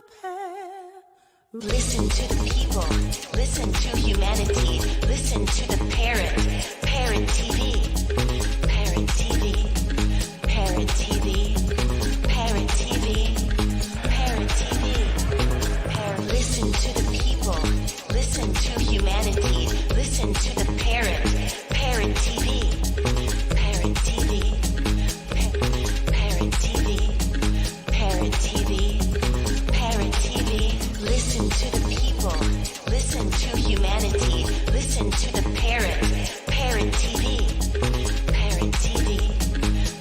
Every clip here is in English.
prepare. Listen to the people, listen to humanity, listen to the Parrot, Parrot TV, Parrot TV, Parrot TV, Parrot TV, Parrot TV, Parrot. Listen to the people, listen to humanity, listen to the Parrot, Parrot TV, Parrot TV, Parrot TV, Parrot TV, Parrot TV. Listen to the people, listen to humanity, listen to the Parrot, Parrot TV, Parrot TV,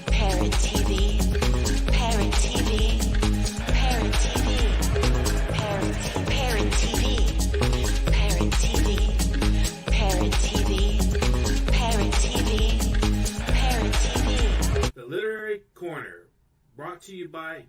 Parrot TV, Parrot TV, Parrot TV, Parrot TV, Parrot TV, Parrot TV, Parrot TV, Parrot TV. The Literary Corner, brought to you by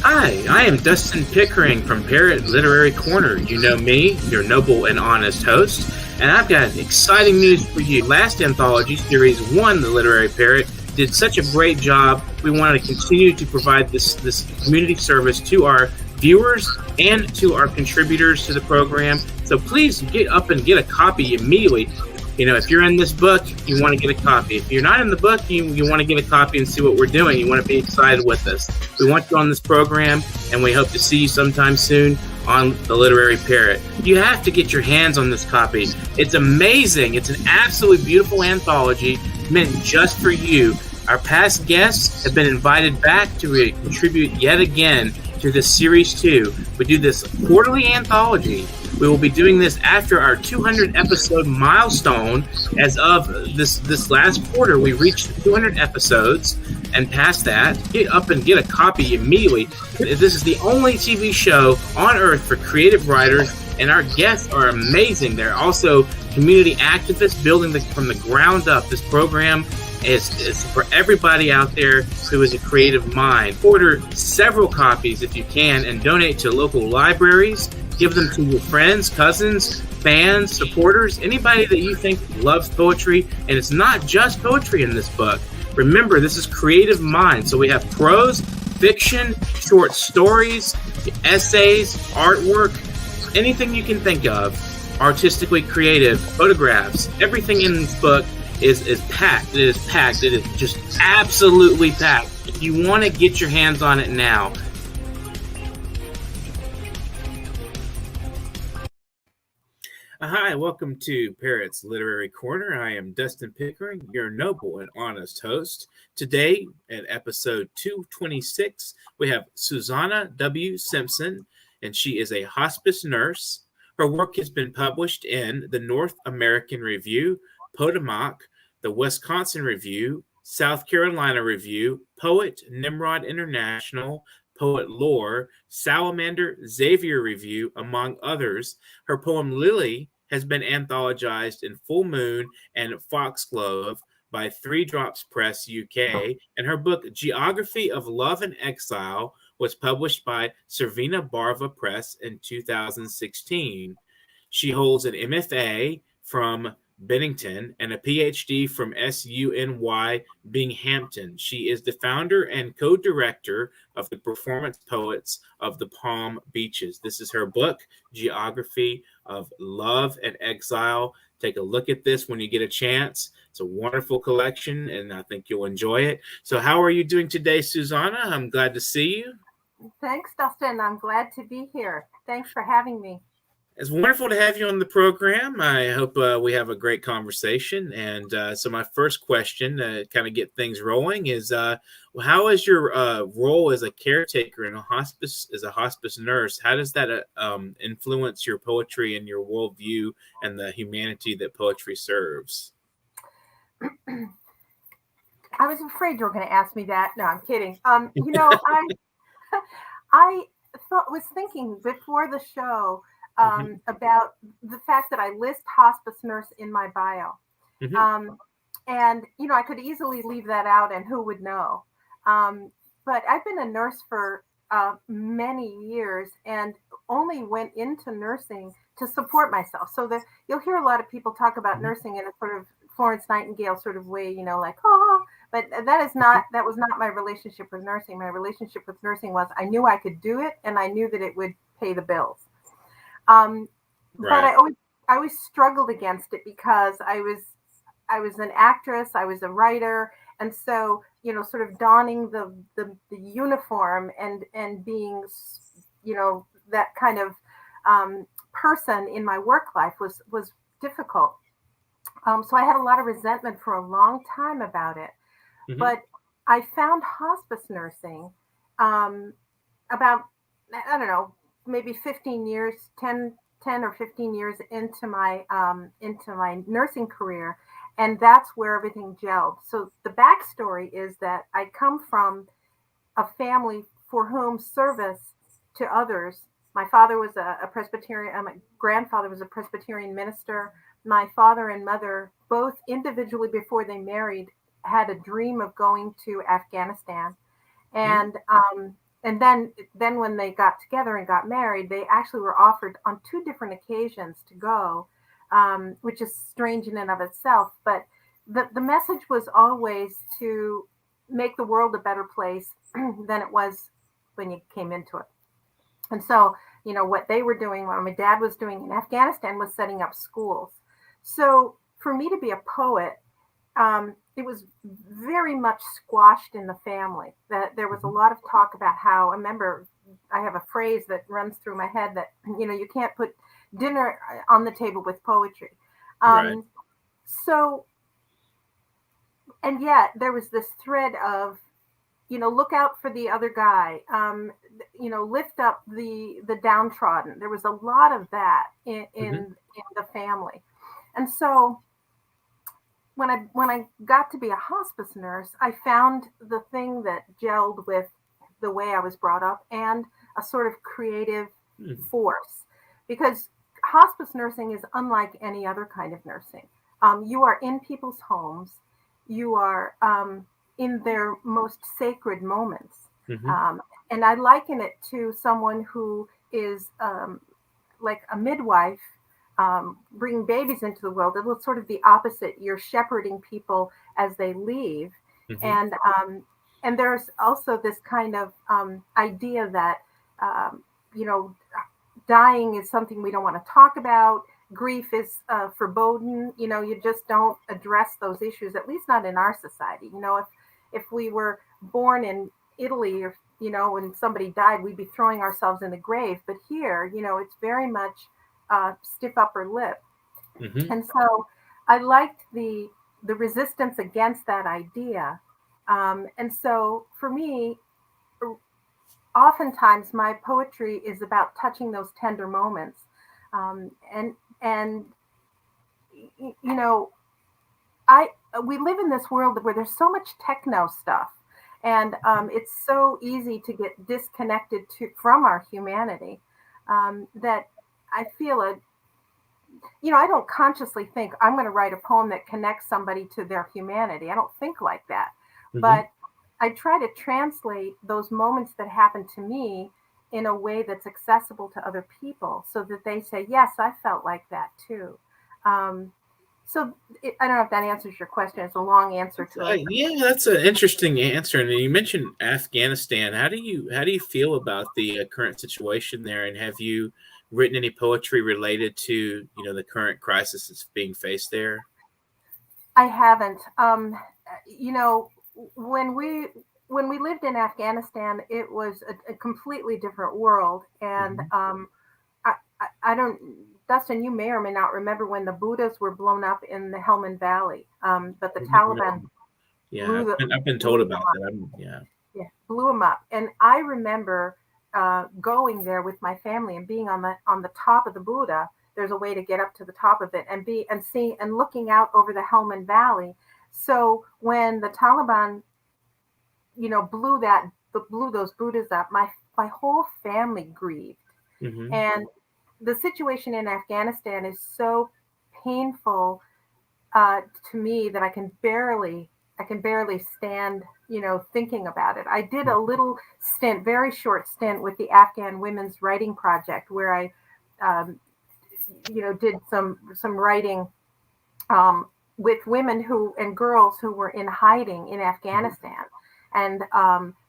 Hi, I am Dustin Pickering from Parrot Literary Corner. You know me, your noble and honest host, and I've got exciting news for you. Last anthology, Series 1, The Literary Parrot, did such a great job. We want to continue to provide this community service to our viewers and to our contributors to the program. So please get up and get a copy immediately. You know, if you're in this book, you want to get a copy. If you're not in the book, you want to get a copy and see what we're doing. You want to be excited with us. We want you on this program, and we hope to see you sometime soon on The Literary Parrot. You have to get your hands on this copy. It's amazing. It's an absolutely beautiful anthology meant just for you. Our past guests have been invited back to contribute yet again to this Series 2. We do this quarterly anthology. We will be doing this after our 200 episode milestone. As of this last quarter, we reached 200 episodes, and past that, get up and get a copy immediately. This is the only TV show on earth for creative writers, and our guests are amazing. They're also community activists building from the ground up. This program is for everybody out there who is a creative mind. Order several copies if you can and donate to local libraries. Give them to your friends, cousins, fans, supporters, anybody that you think loves poetry. And it's not just poetry in this book. Remember, this is creative mind. So we have prose, fiction, short stories, essays, artwork, anything you can think of, artistically creative, photographs. Everything in this book is packed. It is packed. It is just absolutely packed. If you want to get your hands on it now. Hi, welcome to Parrot's Literary Corner. I am Dustin Pickering, your noble and honest host. Today, at episode 226, we have Susannah W. Simpson, and she is a hospice nurse. Her work has been published in the North American Review, Potomac, the Wisconsin Review, South Carolina Review, Poet, Nimrod International, Poet Lore, Salamander, Xavier Review, among others. Her poem Lily has been anthologized in Full Moon and Foxglove by Three Drops Press UK, and her book Geography of Love and Exile was published by Servina Barva Press in 2016. She holds an MFA from Bennington and a PhD from SUNY Binghamton. She is the founder and co-director of the Performance Poets of the Palm Beaches. This is her book, Geography of Love and Exile. Take a look at this when you get a chance. It's a wonderful collection, and I think you'll enjoy it. So how are you doing today, Susannah? I'm glad to see you. Thanks, Dustin. I'm glad to be here. Thanks for having me. It's wonderful to have you on the program. I hope we have a great conversation. And so my first question to kind of get things rolling is, how is your role as a caretaker in a hospice, as a hospice nurse? How does that influence your poetry and your worldview and the humanity that poetry serves? I was afraid you were going to ask me that. No, I'm kidding. I was thinking before the show about the fact that I list hospice nurse in my bio. And, I could easily leave that out and who would know. But I've been a nurse for many years and only went into nursing to support myself. So you'll hear a lot of people talk about nursing in a sort of Florence Nightingale sort of way, like, oh, But that was not my relationship with nursing. My relationship with nursing was I knew I could do it and I knew that it would pay the bills. But Right. I always struggled against it because I was an actress, I was a writer, and so sort of donning the uniform and being that kind of person in my work life was difficult. So I had a lot of resentment for a long time about it. Mm-hmm. But I found hospice nursing about, I don't know, maybe 15 years, 10 or 15 years into my nursing career. And that's where everything gelled. So the backstory is that I come from a family for whom service to others. My father was a Presbyterian, my grandfather was a Presbyterian minister. My father and mother, both individually before they married, had a dream of going to Afghanistan. And and then when they got together and got married, they actually were offered on 2 different occasions to go, which is strange in and of itself. But the message was always to make the world a better place than it was when you came into it. And so, what they were doing, what my dad was doing in Afghanistan was setting up schools. So for me to be a poet, it was very much squashed in the family. That there was a lot of talk about how, I remember I have a phrase that runs through my head that, you can't put dinner on the table with poetry. Right. So, and yet there was this thread of, look out for the other guy, lift up the downtrodden. There was a lot of that in the family. And so when I got to be a hospice nurse, I found the thing that gelled with the way I was brought up and a sort of creative force, because hospice nursing is unlike any other kind of nursing. You are in people's homes. You are in their most sacred moments. And I liken it to someone who is like a midwife, bringing babies into the world. It was sort of the opposite. You're shepherding people as they leave. And there's also this kind of idea that, dying is something we don't want to talk about. Grief is foreboding. You just don't address those issues, at least not in our society. If we were born in Italy, or when somebody died, we'd be throwing ourselves in the grave. But here, it's very much stiff upper lip. And so I liked the resistance against that idea. And so for me, oftentimes my poetry is about touching those tender moments. And we live in this world where there's so much techno stuff, and it's so easy to get disconnected from our humanity, that I feel I don't consciously think I'm going to write a poem that connects somebody to their humanity. I don't think like that. But I try to translate those moments that happen to me in a way that's accessible to other people, so that they say, yes, I felt like that too. So I don't know if that answers your question. It's a long answer to it. Yeah, that's an interesting answer. And you mentioned Afghanistan. How do you feel about the current situation there? And have you written any poetry related to the current crisis that's being faced there? I haven't. When we lived in Afghanistan, it was a completely different world, and I don't. Dustin, you may or may not remember when the Buddhas were blown up in the Helmand Valley, but the Taliban I've been told about that. Blew them up. And I remember going there with my family and being on the top of the Buddha. There's a way to get up to the top of it and seeing and looking out over the Helmand Valley. So when the Taliban, blew those Buddhas up, my whole family grieved. And the situation in Afghanistan is so painful to me that I can barely stand, thinking about it. I did a little stint, very short stint, with the Afghan Women's Writing Project, where I, did some writing, with women and girls who were in hiding in Afghanistan. And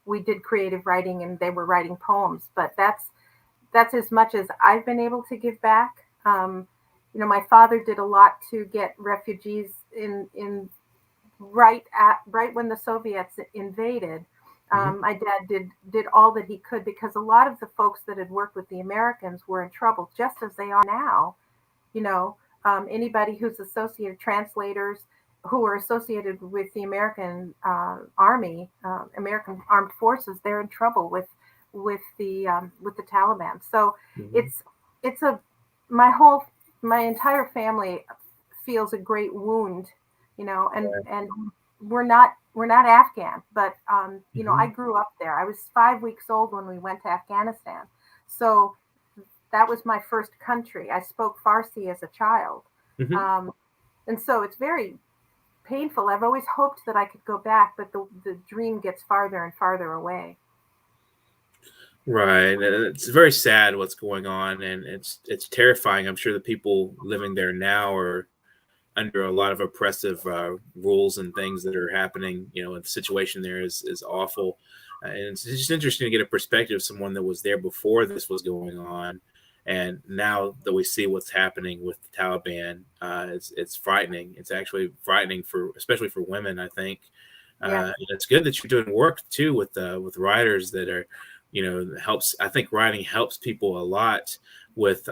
we did creative writing, and they were writing poems. But that's as much as I've been able to give back. My father did a lot to get refugees in right when the Soviets invaded. My dad did all that he could, because a lot of the folks that had worked with the Americans were in trouble, just as they are now. Anybody who's associated, translators who are associated with the American army, American armed forces, they're in trouble with the Taliban. So my entire family feels a great wound, and we're not Afghan, but I grew up there. I was 5 weeks old when we went to Afghanistan, so that was my first country. I spoke Farsi as a child, and so it's very painful. I've always hoped that I could go back, but the dream gets farther and farther away. Right. It's very sad what's going on, and it's terrifying. I'm sure the people living there now are under a lot of oppressive rules and things that are happening. The situation there is awful. And it's just interesting to get a perspective of someone that was there before this was going on. And now that we see what's happening with the Taliban, it's frightening. It's actually frightening especially for women, I think. It's good that you're doing work too with writers that are, helps. I think writing helps people a lot with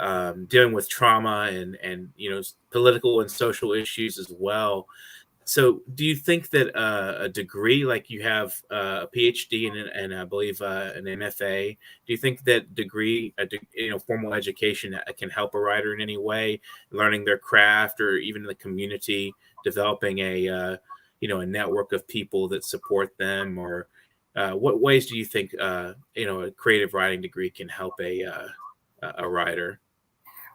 dealing with trauma and political and social issues as well. So do you think that a degree, like you have a PhD and I believe an MFA, do you think that degree, formal education can help a writer in any way, learning their craft, or even in the community, developing a network of people that support them? Or what ways do you think a creative writing degree can help a writer?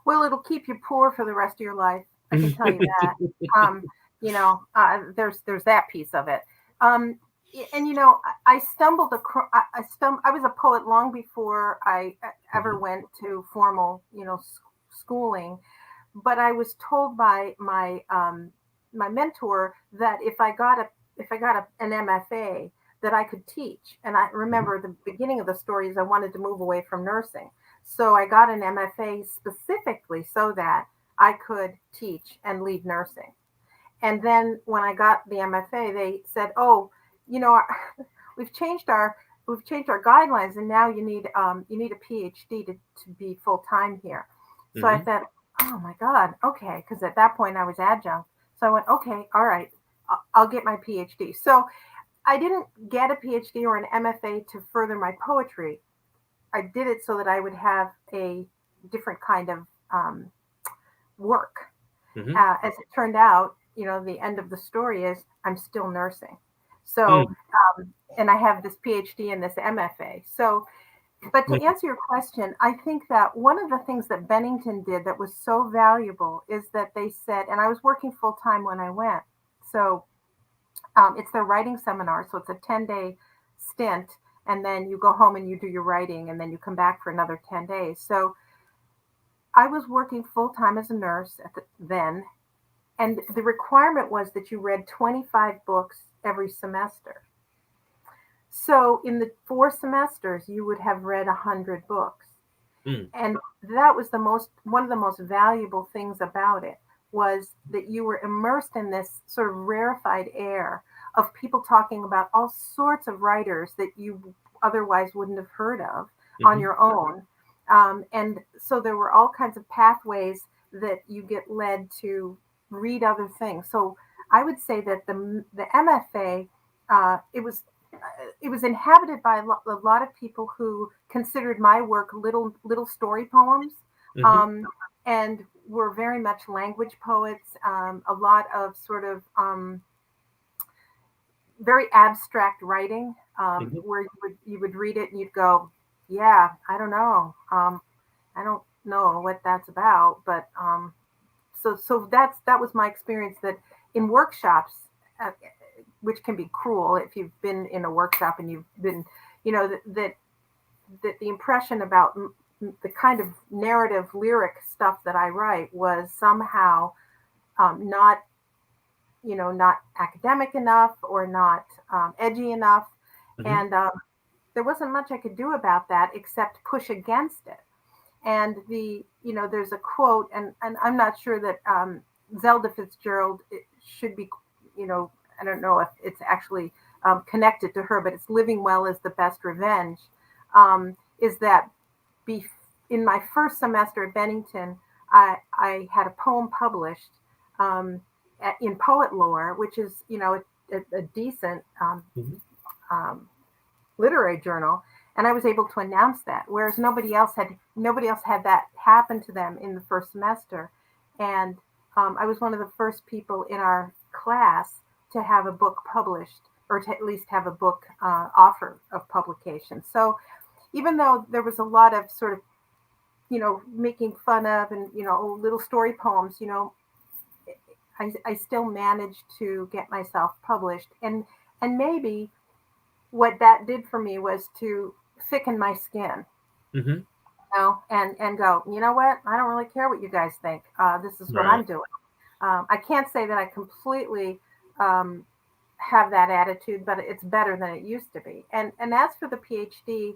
Well, it'll keep you poor for the rest of your life. I can tell you that. There's that piece of it. I stumbled across. I was a poet long before I ever went to formal, schooling. But I was told by my mentor that if I got an MFA, that I could teach. And I remember the beginning of the story is I wanted to move away from nursing. So I got an MFA specifically so that I could teach and lead nursing. And then when I got the MFA, they said, "Oh, we've changed our guidelines, and now you need a PhD to be full time here." So I thought, "Oh my God, okay," because at that point I was adjunct. So I went, "Okay, all right, I'll get my PhD." So I didn't get a PhD or an MFA to further my poetry. I did it so that I would have a different kind of work. As it turned out, the end of the story is I'm still nursing. So, and I have this PhD and this MFA. So, but to answer your question, I think that one of the things that Bennington did that was so valuable is that they said, and I was working full time when I went. So it's their writing seminar. So it's a 10-day stint. And then you go home and you do your writing, and then you come back for another 10 days. So I was working full time as a nurse then. And the requirement was that you read 25 books every semester. So in the 4 semesters, you would have read 100 books. And that was one of the most valuable things about it, was that you were immersed in this sort of rarefied air of people talking about all sorts of writers that you otherwise wouldn't have heard of on your own. And so there were all kinds of pathways that you get led to read other things. So I would say that the MFA, it was inhabited by a lot of people who considered my work little story poems, and were very much language poets, a lot of sort of very abstract writing, where you would read it and you'd go, yeah, I don't know. I don't know what that's about, but so that was my experience, that in workshops, which can be cruel if you've been in a workshop and you've been, that the impression about the kind of narrative lyric stuff that I write was somehow not not academic enough or not edgy enough. Mm-hmm. And there wasn't much I could do about that except push against it. And there's a quote, and I'm not sure that Zelda Fitzgerald should be, I don't know if it's actually connected to her, but it's living well is the best revenge. Is that in my first semester at Bennington, I had a poem published in Poet Lore, which is, a decent literary journal, and I was able to announce that, whereas nobody else had that happen to them in the first semester. And I was one of the first people in our class to have a book published, or to at least have a book offer of publication. So even though there was a lot of sort of, making fun of and, little story poems, I still managed to get myself published. And maybe what that did for me was to thicken my skin, Mm-hmm. and go, you know what? I don't really care what you guys think. This is what I'm doing. I can't say that I completely have that attitude, but it's better than it used to be. And as for the PhD,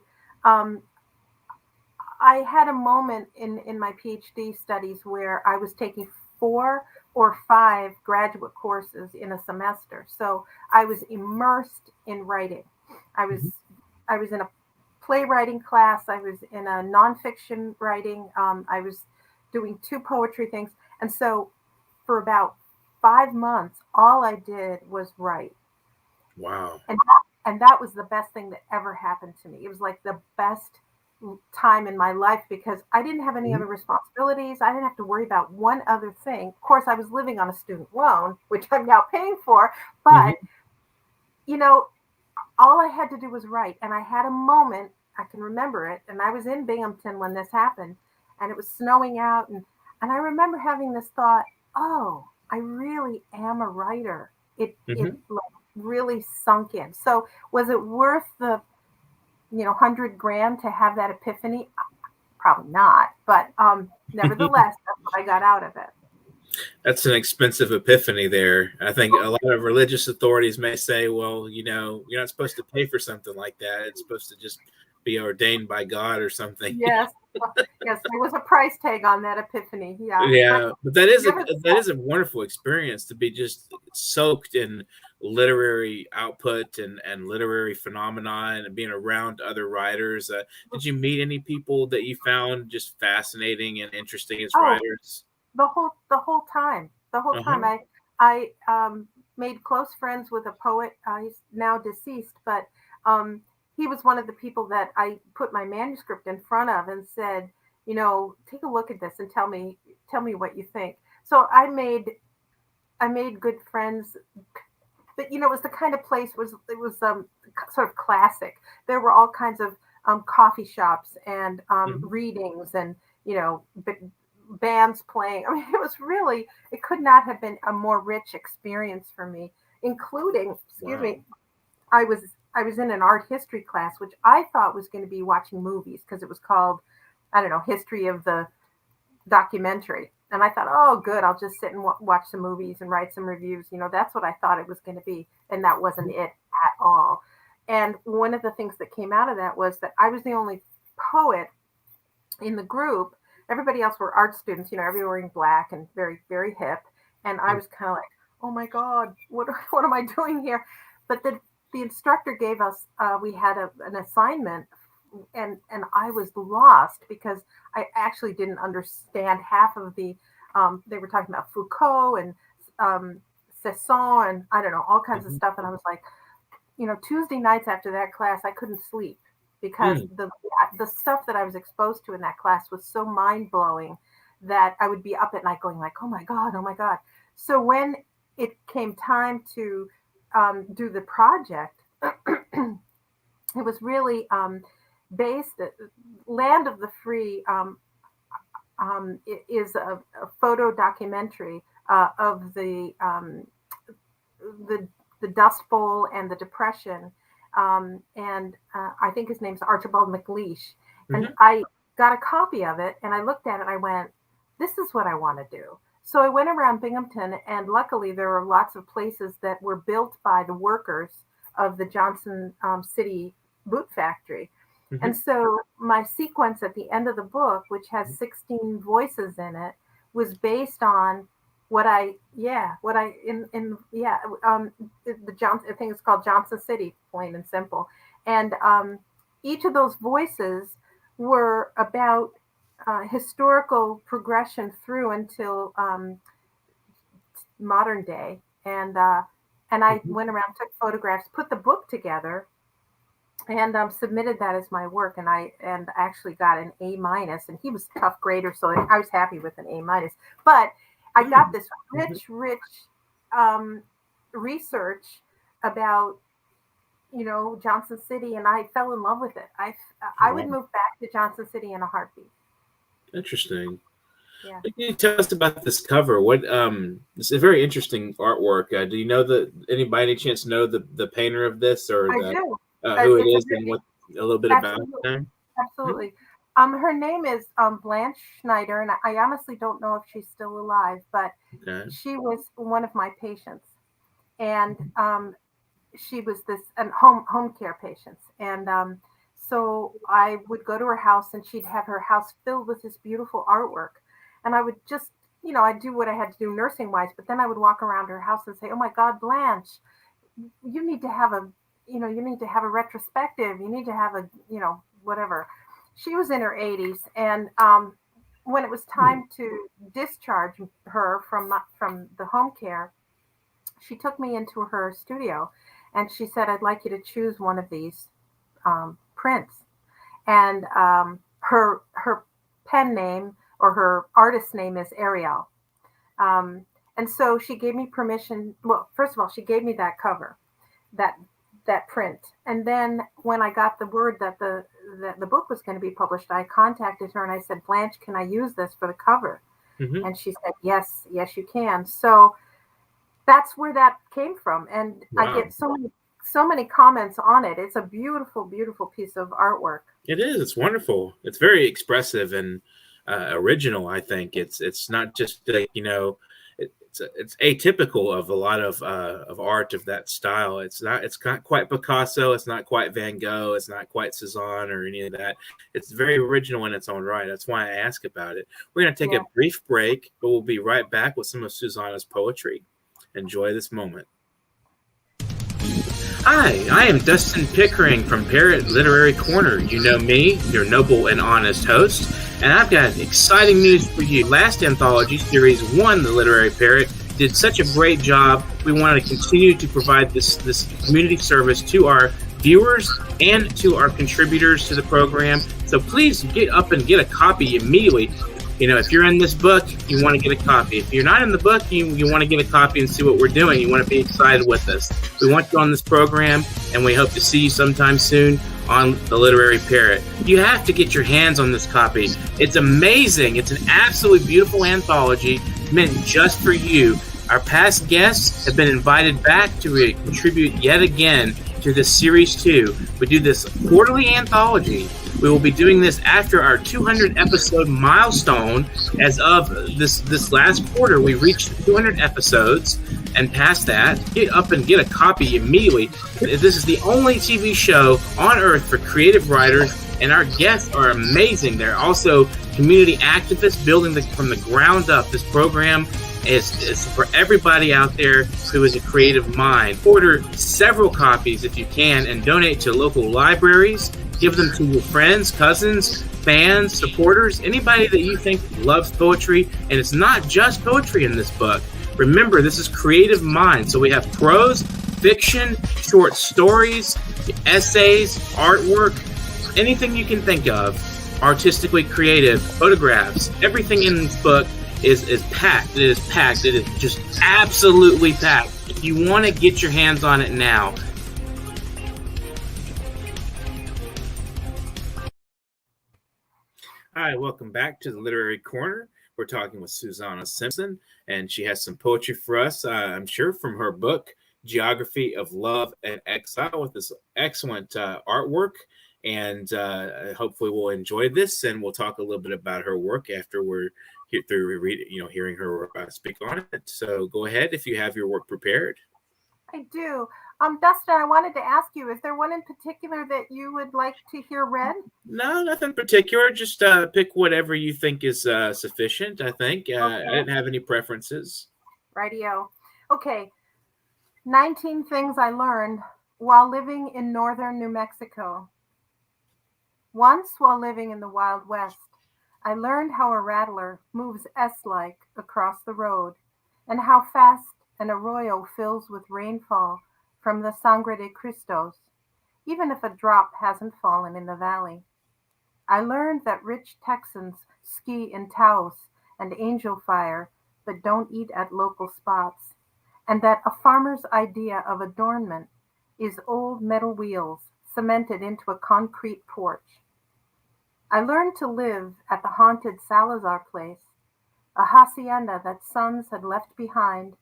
I had a moment in my PhD studies where I was taking 4 or 5 graduate courses in a semester. So I was immersed in writing. I was in a playwriting class. I was in a nonfiction writing. I was doing 2 poetry things. And so for about 5 months, all I did was write. Wow. And that was the best thing that ever happened to me. It was like the best time in my life because I didn't have any other responsibilities. I didn't have to worry about one other thing. Of course, I was living on a student loan, which I'm now paying for. But, all I had to do was write. And I had a moment, I can remember it. And I was in Binghamton when this happened. And it was snowing out. And I remember having this thought, oh, I really am a writer. It like really sunk in. So was it worth the $100,000 to have that epiphany? Probably not, but nevertheless, that's what I got out of it. That's an expensive epiphany there. I think a lot of religious authorities may say, well, you're not supposed to pay for something like that. It's supposed to just be ordained by God or something. Yes. Yes, there was a price tag on that epiphany. Yeah. Yeah, but that is a wonderful experience to be just soaked in literary output and literary phenomenon and being around other writers. Did you meet any people that you found just fascinating and interesting as writers? The whole time. I made close friends with a poet. He's now deceased, but he was one of the people that I put my manuscript in front of and said, take a look at this and tell me what you think. So I made good friends, but it was the kind of place it was sort of classic. There were all kinds of coffee shops and readings and bands playing. I mean, it could not have been a more rich experience for me, including, I was in an art history class, which I thought was going to be watching movies because it was called, I don't know, History of the Documentary. And I thought, oh, good, I'll just sit and watch some movies and write some reviews. That's what I thought it was going to be. And that wasn't it at all. And one of the things that came out of that was that I was the only poet in the group. Everybody else were art students, everybody wearing black and very, very hip. And I was kind of like, oh my God, what am I doing here? But the instructor gave us, we had an assignment, and I was lost because I actually didn't understand half of the, they were talking about Foucault and Cesson and I don't know, all kinds of stuff. And I was like, Tuesday nights after that class, I couldn't sleep because the stuff that I was exposed to in that class was so mind-blowing that I would be up at night going like, oh my God. So when it came time to do the project, it was really based, Land of the Free is a photo documentary of the Dust Bowl and the Depression. And I think his name's Archibald MacLeish. And I got a copy of it and I looked at it and I went, this is what I want to do. So I went around Binghamton, and luckily there were lots of places that were built by the workers of the Johnson City boot factory. And so my sequence at the end of the book, which has 16 voices in it, was based on the Johnson, I think it's called Johnson City, plain and simple. And each of those voices were about historical progression through until modern day. And I went around, took photographs, put the book together, and submitted that as my work. And I actually got an A-, and he was a tough grader, so I was happy with an A-. But I got this rich research about, Johnson City, and I fell in love with it. I would move back to Johnson City in a heartbeat. Interesting. Yeah. Can you tell us about this cover? What it's a very interesting artwork. Do you know by any chance know the painter of this, or I do. who it is, and what a little bit about her? Absolutely. Her name is Blanche Schneider, and I honestly don't know if she's still alive, but she was one of my patients, and she was home care patients, and so I would go to her house, and she'd have her house filled with this beautiful artwork, and I would just, I'd do what I had to do nursing wise, but then I would walk around her house and say, "Oh my God, Blanche, you need to have a retrospective. You need to have a, whatever." She was in her 80s, and when it was time to discharge her from the home care, she took me into her studio, and she said, "I'd like you to choose one of these prints." And her pen name, or her artist name, is Ariel. And so she gave me permission. Well, first of all, she gave me that cover, that print. And then when I got the word that the book was going to be published, I contacted her and I said, "Blanche, can I use this for the cover?" And she said, yes, you can. So that's where that came from. And I get so many comments on it. It's a beautiful, beautiful piece of artwork. It is. It's wonderful. It's very expressive and original. I think it's not just it's atypical of a lot of art of that style. It's not quite Picasso. It's not quite Van Gogh. It's not quite Cezanne or any of that. It's very original in its own right. That's why I ask about it. We're going to take a brief break, but we'll be right back with some of Susannah's poetry. Enjoy this moment. Hi, I am Dustin Pickering from Parrot Literary Corner. You know me, your noble and honest host, and I've got exciting news for you. Last anthology, Series 1, The Literary Parrot, did such a great job. We want to continue to provide this community service to our viewers and to our contributors to the program. So please get up and get a copy immediately. If you're in this book, you want to get a copy. If you're not in the book, you want to get a copy and see what we're doing. You want to be excited with us. We want you on this program, and we hope to see you sometime soon on The Literary Parrot. You have to get your hands on this copy. It's amazing. It's an absolutely beautiful anthology meant just for you. Our past guests have been invited back to contribute yet again to this Series 2. We do this quarterly anthology. We will be doing this after our 200 episode milestone. As of this last quarter, we reached 200 episodes, and past that, get up and get a copy immediately. This is the only TV show on earth for creative writers, and our guests are amazing. They're also community activists building from the ground up. This program is for everybody out there who is a creative mind. Order several copies if you can, and donate to local libraries. Give them to your friends, cousins, fans, supporters, anybody that you think loves poetry. And it's not just poetry in this book. Remember, this is creative mind. So we have prose, fiction, short stories, essays, artwork, anything you can think of, artistically creative, photographs. Everything in this book is packed. It is packed. It is just absolutely packed. If you want to get your hands on it now, hi, welcome back to the Literary Corner. We're talking with Susannah Simpson, and she has some poetry for us, I'm sure, from her book, Geography of Love and Exile, with this excellent artwork. And hopefully we'll enjoy this, and we'll talk a little bit about her work after we're hearing her speak on it. So go ahead if you have your work prepared. I do. Dustin, I wanted to ask you, is there one in particular that you would like to hear read? No, nothing particular. Just pick whatever you think is sufficient, I think. Okay. I didn't have any preferences. Rightio. Okay. 19 things I learned while living in northern New Mexico. Once, while living in the Wild West, I learned how a rattler moves S-like across the road, and how fast an arroyo fills with rainfall from the Sangre de Cristos, even if a drop hasn't fallen in the valley. I learned that rich Texans ski in Taos and Angel Fire, but don't eat at local spots, and that a farmer's idea of adornment is old metal wheels cemented into a concrete porch. I learned to live at the haunted Salazar place, a hacienda that sons had left behind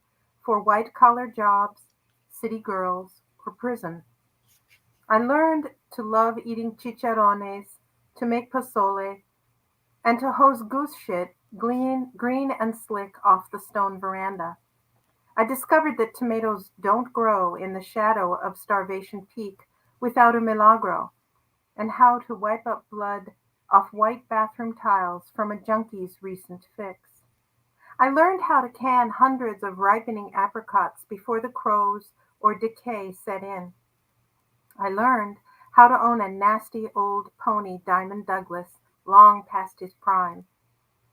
for white-collar jobs, city girls, or prison. I learned to love eating chicharrones, to make pozole, and to hose goose shit green and slick off the stone veranda. I discovered that tomatoes don't grow in the shadow of Starvation Peak without a milagro, and how to wipe up blood off white bathroom tiles from a junkie's recent fix. I learned how to can hundreds of ripening apricots before the crows or decay set in. I learned how to own a nasty old pony Diamond Douglas long past his prime,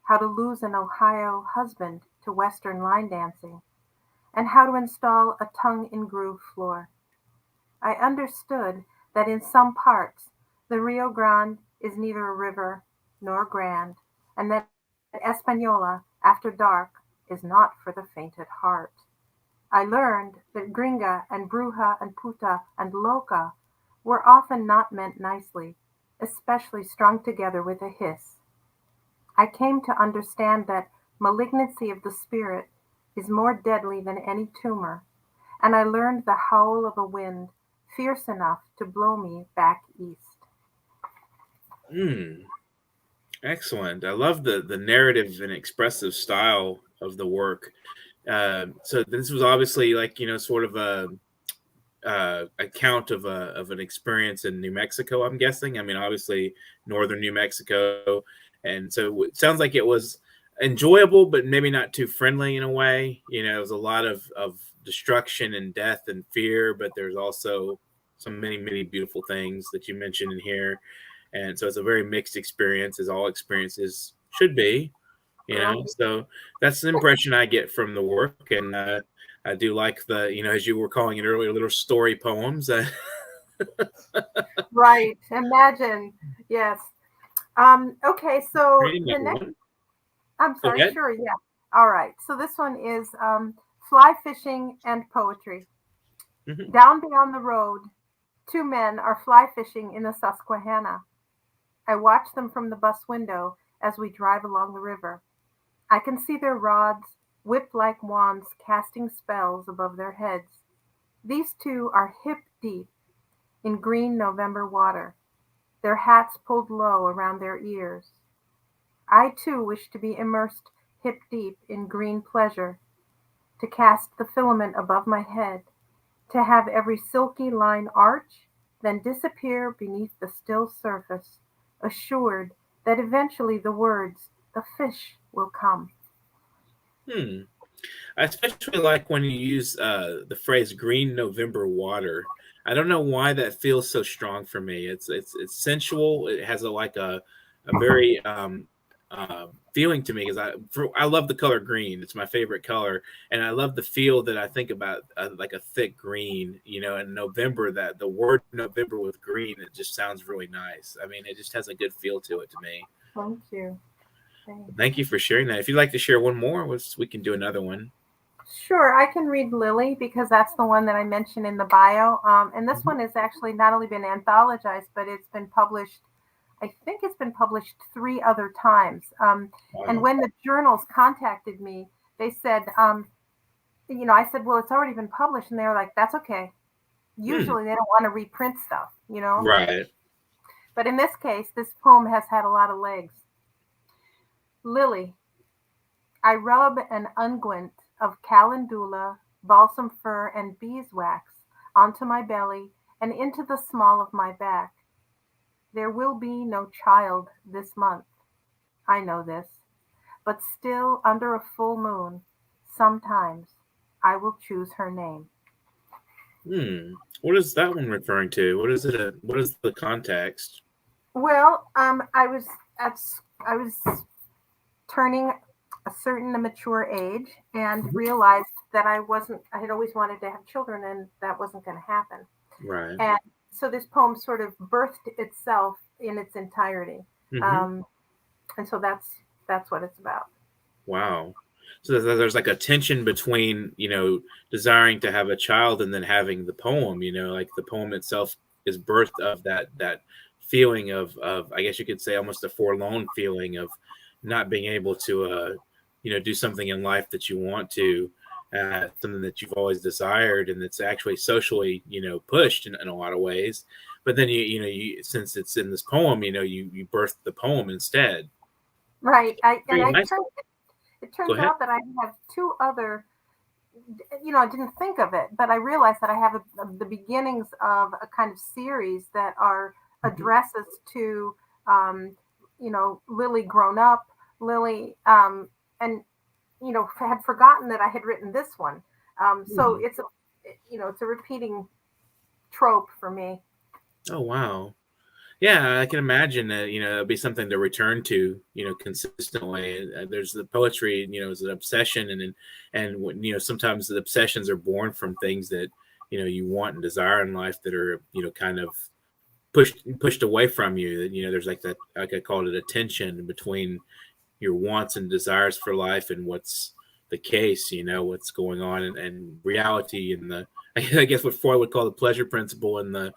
how to lose an Ohio husband to Western line dancing, and how to install a tongue-in-groove floor. I understood that in some parts the Rio Grande is neither a river nor grand, and that Española after dark is not for the faint at heart. I learned that gringa and bruja and puta and loca were often not meant nicely, especially strung together with a hiss. I came to understand that malignancy of the spirit is more deadly than any tumor, and I learned the howl of a wind fierce enough to blow me back east. Excellent. I love the narrative and expressive style of the work. So this was obviously sort of a account of an experience in New Mexico, I'm guessing. I mean, obviously northern New Mexico, and so it sounds like it was enjoyable, but maybe not too friendly in a way. It was a lot of destruction and death and fear, but there's also some many beautiful things that you mentioned in here. And so it's a very mixed experience, as all experiences should be, So that's the impression I get from the work. And I do like the, as you were calling it earlier, little story poems. Right. Imagine. Yes. Okay. So the next, I'm sorry. Sure. Yeah. All right. So this one is fly fishing and poetry. Mm-hmm. Down beyond the road, two men are fly fishing in the Susquehanna. I watch them from the bus window as we drive along the river. I can see their rods, whip-like wands casting spells above their heads. These two are hip deep in green November water, their hats pulled low around their ears. I too wish to be immersed hip deep in green pleasure, to cast the filament above my head, to have every silky line arch, then disappear beneath the still surface, assured that eventually the words, the fish, will come. I especially like when you use the phrase green November water. I don't know why that feels so strong for me. It's sensual. It has a very feeling to me, because I love the color green. It's my favorite color, and I love the feel that I think about like a thick green, in November. That the word November with green, it just sounds really nice. I mean, it just has a good feel to it to me. Thank you. Thank you for sharing that. If you'd like to share one more, we can do another one. Sure, I can read Lily, because that's the one that I mentioned in the bio. And this one has actually not only been anthologized, but it's been published. I think it's been published 3 other times. Wow. And when the journals contacted me, they said, I said, well, it's already been published. And they were like, that's okay. Usually they don't want to reprint stuff, Right. But in this case, this poem has had a lot of legs. Lily, I rub an unguent of calendula, balsam fir, and beeswax onto my belly and into the small of my back. There will be no child this month. I know this. But still, under a full moon, sometimes I will choose her name. What is that one referring to? What is it? What is the context? Well, I was turning a certain mature age and realized that I had always wanted to have children and that wasn't going to happen. Right. And so this poem sort of birthed itself in its entirety. And so that's what it's about. Wow. So there's like a tension between, desiring to have a child and then having the poem, like the poem itself is birthed of that feeling of, I guess you could say almost a forlorn feeling of not being able to, do something in life that you want to, something that you've always desired. And it's actually socially, pushed in a lot of ways. But then, since it's in this poem, you birthed the poem instead. Right. It turns Go ahead. out that I have two other, I didn't think of it, but I realized that I have the beginnings of a kind of series that are addresses to, Lily grown up, Lily, and, had forgotten that I had written this one. So it's a repeating trope for me. Oh, wow. Yeah, I can imagine that, it'd be something to return to, consistently. There's the poetry, is an obsession, and sometimes the obsessions are born from things that, you want and desire in life that are, kind of pushed away from you. That, there's like that, like I called it, a tension between your wants and desires for life and what's the case, what's going on and reality and I guess what Freud would call the pleasure principle and the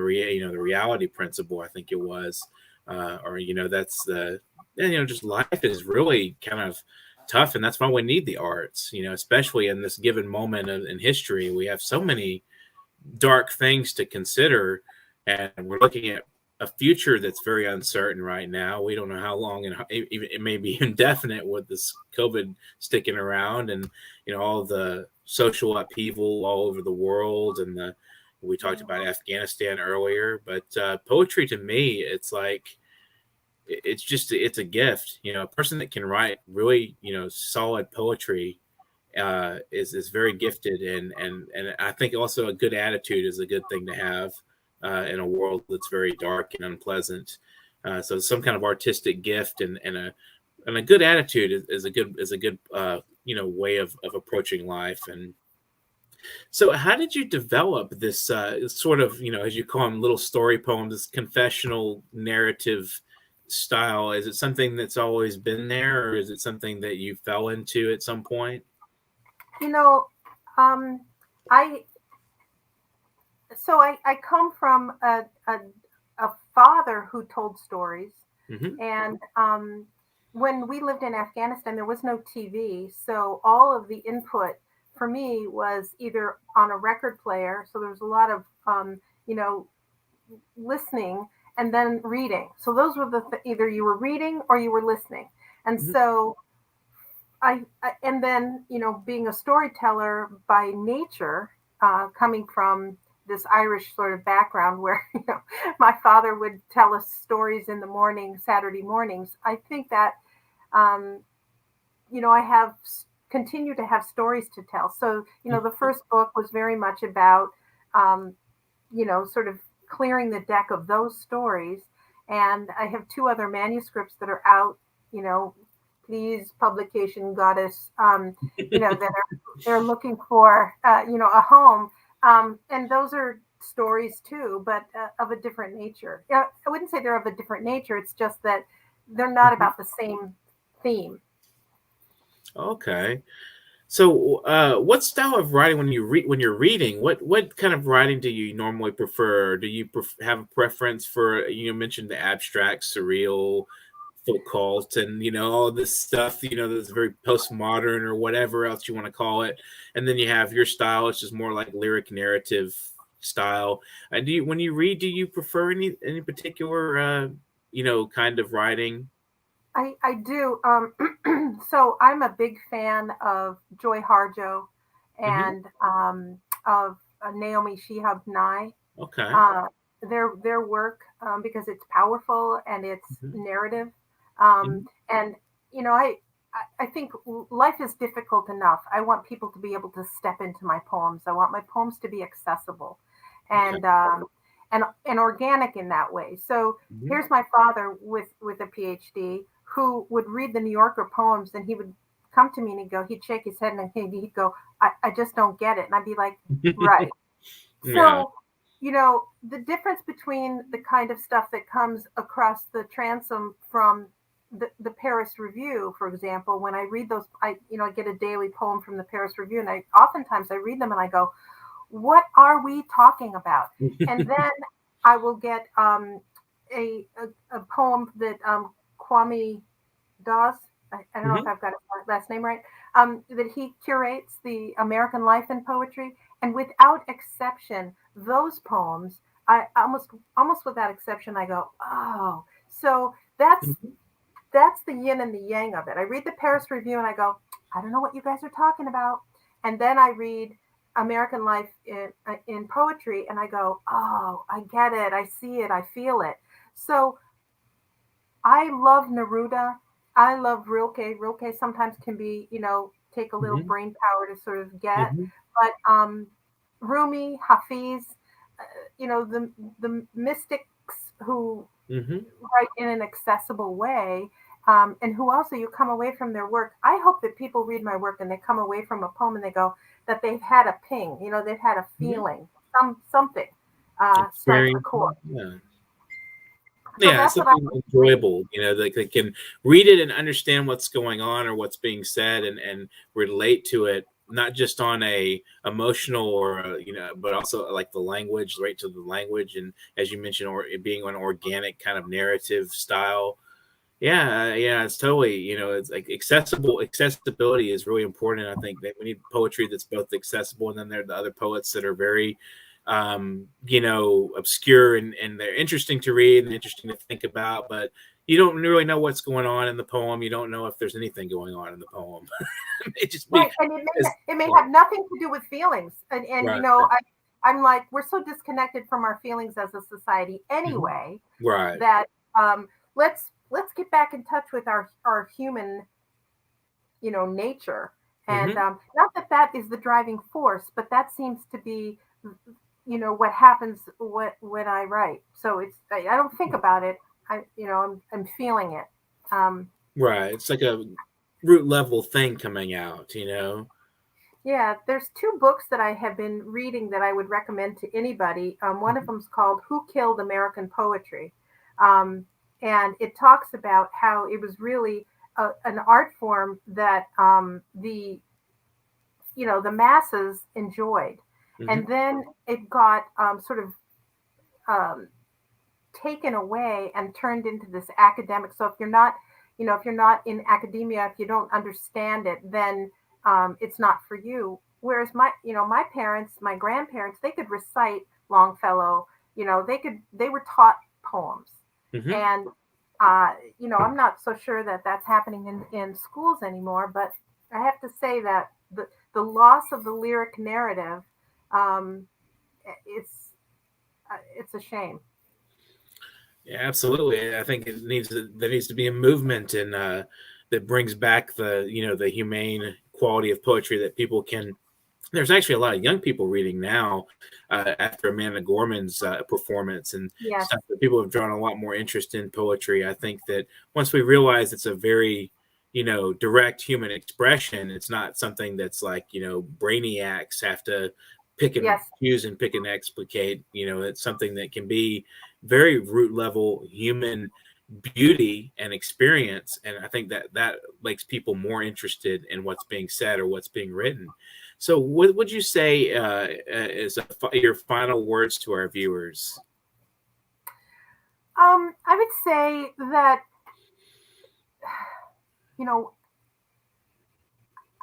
reality principle, I think it was, that's just life is really kind of tough, and that's why we need the arts, especially in this given moment in history. We have so many dark things to consider, and we're looking at a future that's very uncertain right now. We don't know how long, and it may be indefinite with this COVID sticking around, and all the social upheaval all over the world, and we talked about Afghanistan earlier. But poetry, to me, it's like it's a gift. A person that can write really solid poetry is very gifted, and I think also a good attitude is a good thing to have in a world that's very dark and unpleasant. So some kind of artistic gift and a good attitude is a good way of approaching life. And so how did you develop this sort of, as you call them, little story poems, this confessional narrative style? Is it something that's always been there, or is it something that you fell into at some point? I come from a father who told stories, and when we lived in Afghanistan, there was no TV, so all of the input for me was either on a record player, so there was a lot of listening and then reading. So those were either you were reading or you were listening, and so and then being a storyteller by nature, coming from this Irish sort of background where my father would tell us stories in the morning, Saturday mornings. I think that I have continued to have stories to tell. So the first book was very much about sort of clearing the deck of those stories, and I have two other manuscripts that are out. Please, publication goddess, that they're looking for a home. And those are stories too, but of a different nature. I wouldn't say they're of a different nature. It's just that they're not about the same theme. Okay. So, what style of writing when you're reading? What kind of writing do you normally prefer? Do you have a preference for? You mentioned the abstract, surreal, Foucault, and all this stuff. That's very postmodern or whatever else you want to call it. And then you have your style, which is more like lyric narrative style. When you read, do you prefer any particular kind of writing? I do. So I'm a big fan of Joy Harjo Hmm. and of Naomi Shihab Nye. Okay. Uh, their work, because it's powerful and it's Hmm. narrative. Hmm. And you know, I think life is difficult enough. I want people to be able to step into my poems. I want my poems to be accessible, Okay. and and organic in that way. So Hmm. here's my father with a PhD who would read the New Yorker poems, and he would come to me and he'd shake his head and he'd go, I just don't get it. And I'd be like, right. Yeah. So, you know, the difference between the kind of stuff that comes across the transom from the Paris Review, for example, when I read those, I get a daily poem from the Paris Review, and oftentimes I read them and I go, what are we talking about? And then I will get a poem that Kwame Dawes, I don't know if Hmm. I've got his last name right, that he curates the American life in poetry, and without exception, those poems, I almost without exception, I go, oh, so that's the yin and the yang of it. I read the Paris Review and I go, I don't know what you guys are talking about, and then I read American life in poetry, and I go, oh, I get it, I see it, I feel it. So I love Neruda. I love Rilke. Rilke sometimes can be, take a little Hmm. brain power to sort of get. Hmm. But Rumi, Hafiz, uh, the mystics who Hmm. write in an accessible way, and who also you come away from their work. I hope that people read my work and they come away from a poem and they go that they've had a ping. They've had a Hmm. feeling, something strikes a Experience. chord. Yeah. So Yeah, it's that's what I something like to read. enjoyable, they can read it and understand what's going on or what's being said and relate to it, not just on a emotional or but also like the language, right to the language, and as you mentioned, or it being an organic kind of narrative style. Yeah, yeah, it's totally, it's like accessibility is really important. I think that we need poetry that's both accessible, and then there are the other poets that are very, obscure and they're interesting to read and interesting to think about, but you don't really know what's going on in the poem. You don't know if there's anything going on in the poem. It just be Right, and as it may yeah, have nothing to do with feelings, and right, I'm like, we're so disconnected from our feelings as a society mhm, anyway right, that let's get back in touch with our human nature, and hmm, not that that is the driving force, but that seems to be what happens when I write. So I don't think about it. I'm feeling it. Um, right. It's like a root level thing coming out. Yeah, there's two books that I have been reading that I would recommend to anybody. One of Mhm, them's called "Who Killed American Poetry," um, and it talks about how it was really an art form that the masses enjoyed, and mhm, then it got sort of um, taken away and turned into this academic. So if you're not in academia, if you don't understand it, then it's not for you. Whereas my parents, my grandparents, they could recite Longfellow. They were taught poems, mhm. and I'm not so sure that that's happening in schools anymore. But I have to say that the loss of the lyric narrative, um, it's a shame. Yeah, absolutely. I think there needs to be a movement and that brings back the humane quality of poetry that people can. There's actually a lot of young people reading now after Amanda Gorman's performance and Yes. stuff that people have drawn a lot more interest in poetry. I think that once we realize it's a very direct human expression, it's not something that's like brainiacs have to pick and Yes. choose and pick and explicate. It's something that can be very root level human beauty and experience, and I think that makes people more interested in what's being said or what's being written. So what would you say is your final words to our viewers? I would say that, you know,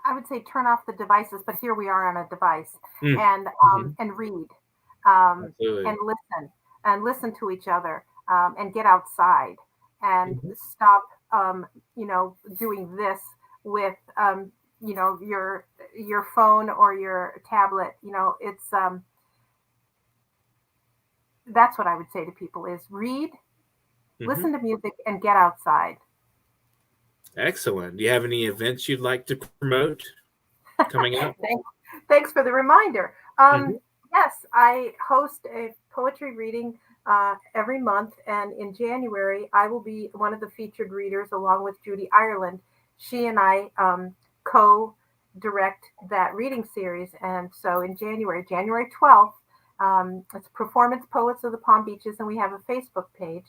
I would say turn off the devices, but here we are on a device, Mm, and mhm, and read, and absolutely. listen, and listen to each other, and get outside, and Mhm, stop. doing this with, your phone or your tablet. It's, that's what I would say to people is read, listen to music, and get outside. Excellent. Do you have any events you'd like to promote coming up? Thanks for the reminder. Yes, I host a poetry reading every month, and in January, I will be one of the featured readers along with Judy Ireland. She and I co-direct that reading series, and so in January 12th, it's Performance Poets of the Palm Beaches, and we have a Facebook page.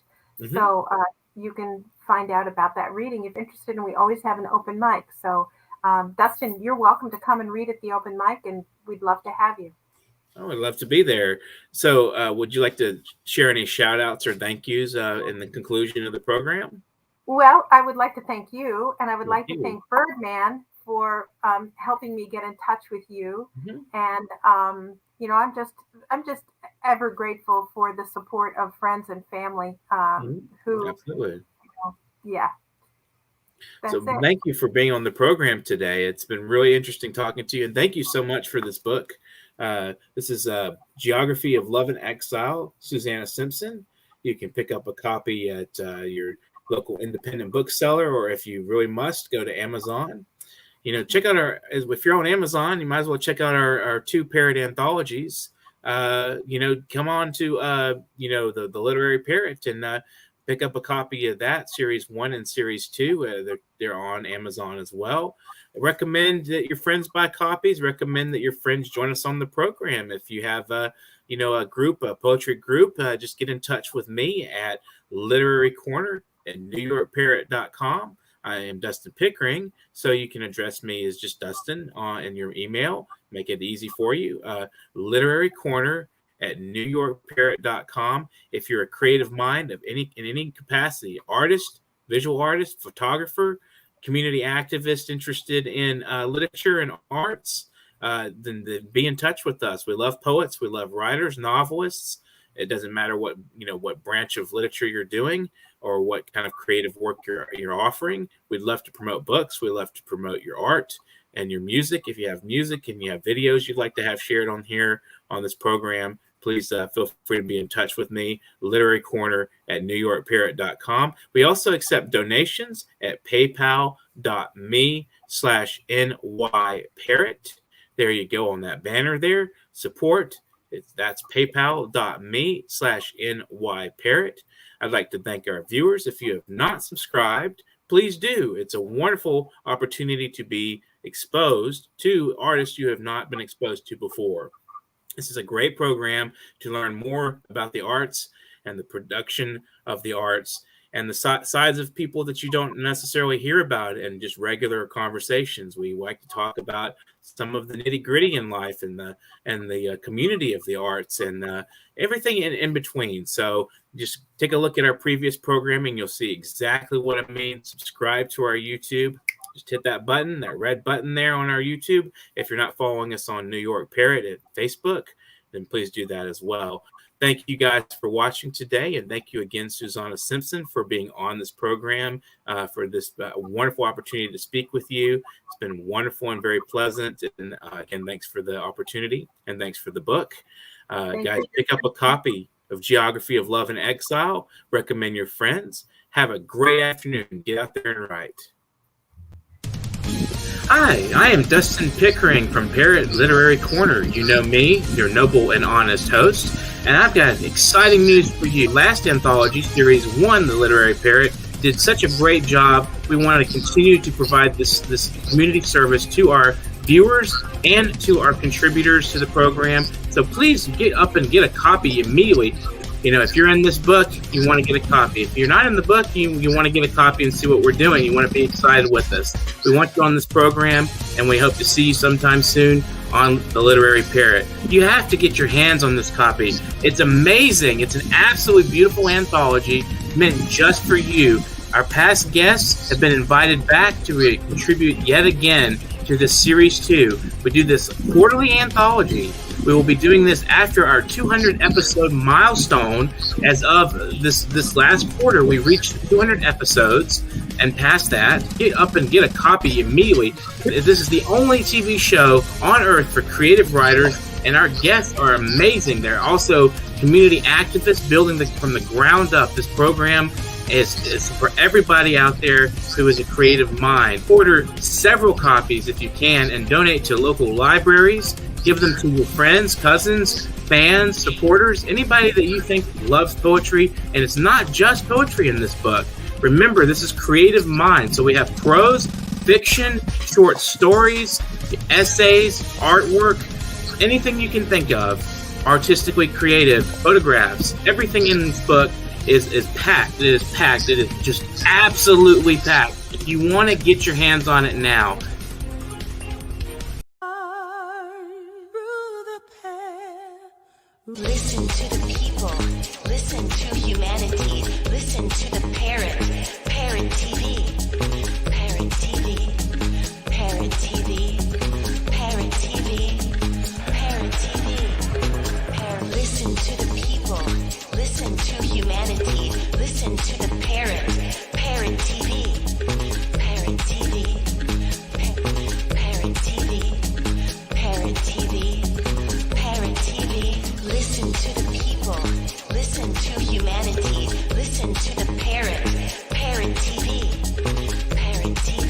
So you can find out about that reading if you're interested, and we always have an open mic. So Dustin, you're welcome to come and read at the open mic, and we'd love to have you. Oh, I'd love to be there. So would you like to share any shout outs or thank yous in the conclusion of the program? Well, I would like to thank you, and I would like to thank Birdman for helping me get in touch with you. And I'm just ever grateful for the support of friends and family who, absolutely. Yeah. So thank you for being on the program today. It's been really interesting talking to you, and thank you so much for this book. This is Geography of Love and Exile, Susannah Simpson. You can pick up a copy at your local independent bookseller, or if you really must, go to Amazon. Check out if you're on Amazon, you might as well check out our two Parrot anthologies. Come on to the Literary Parrot and pick up a copy of that, Series 1 and Series 2. They're on Amazon as well. I recommend that your friends buy copies. Recommend that your friends join us on the program. If you have a poetry group, just get in touch with me at Literary Corner at NewYorkParrot.com. I am Dustin Pickering, so you can address me as just Dustin in your email. Make it easy for you. Literary Corner at NewYorkParrot.com. If you're a creative mind in any capacity, artist, visual artist, photographer, community activist interested in literature and arts, then be in touch with us. We love poets. We love writers, novelists. It doesn't matter what branch of literature you're doing or what kind of creative work you're offering. We'd love to promote books. We love to promote your art and your music. If you have music and you have videos you'd like to have shared on here on this program, please feel free to be in touch with me, Literary Corner at NewYorkParrot.com. We also accept donations at paypal.me/NYParrot. There you go on that banner there. Support. That's paypal.me/NYParrot. I'd like to thank our viewers. If you have not subscribed, please do. It's a wonderful opportunity to be exposed to artists you have not been exposed to before. This is a great program to learn more about the arts and the production of the arts and the sides of people that you don't necessarily hear about in just regular conversations. We like to talk about some of the nitty-gritty in life and the community of the arts and everything in between. So just take a look at our previous programming. You'll see exactly what I mean. Subscribe to our YouTube. Just hit that button, that red button there on our YouTube. If you're not following us on New York Parrot at Facebook, then please do that as well. Thank you guys for watching today, and thank you again, Susannah Simpson, for being on this program, for this wonderful opportunity to speak with you. It's been wonderful and very pleasant, and again, thanks for the opportunity, and thanks for the book. Guys, pick up a copy of Geography of Love and Exile. Recommend your friends. Have a great afternoon. Get out there and write. Hi, I am Dustin Pickering from Parrot Literary Corner. You know me, your noble and honest host, and I've got exciting news for you. Last anthology, Series 1, The Literary Parrot, did such a great job. We want to continue to provide this community service to our viewers and to our contributors to the program. So please get up and get a copy immediately. If you're in this book, you want to get a copy. If you're not in the book, you want to get a copy and see what we're doing. You want to be excited with us. We want you on this program, and we hope to see you sometime soon on The Literary Parrot. You have to get your hands on this copy. It's amazing. It's an absolutely beautiful anthology meant just for you. Our past guests have been invited back to contribute yet again to this Series 2. We do this quarterly anthology. We will be doing this after our 200 episode milestone. As of this last quarter, we reached 200 episodes. and past that, get up and get a copy immediately. This is the only TV show on earth for creative writers, and our guests are amazing. They're also community activists building from the ground up. This program is for everybody out there who is a creative mind. Order several copies if you can and donate to local libraries. Give them to your friends, cousins, fans, supporters, anybody that you think loves poetry. And it's not just poetry in this book. Remember, this is creative mind. So we have prose, fiction, short stories, essays, artwork, anything you can think of, artistically creative, photographs. Everything in this book is packed. It is packed. It is just absolutely packed. If you want to get your hands on it now, listen to the people, listen to humanity, listen to the Parrot, Parrot TV, Parrot TV, Parrot TV, Parrot TV, Parrot TV, Parrot. Listen to the people, listen to humanity, listen to the Parrot, Parrot TV, Parrot TV, Parrot TV, Parrot TV, Parrot TV. Listen to the people, listen to humanity, listen to the Parrot,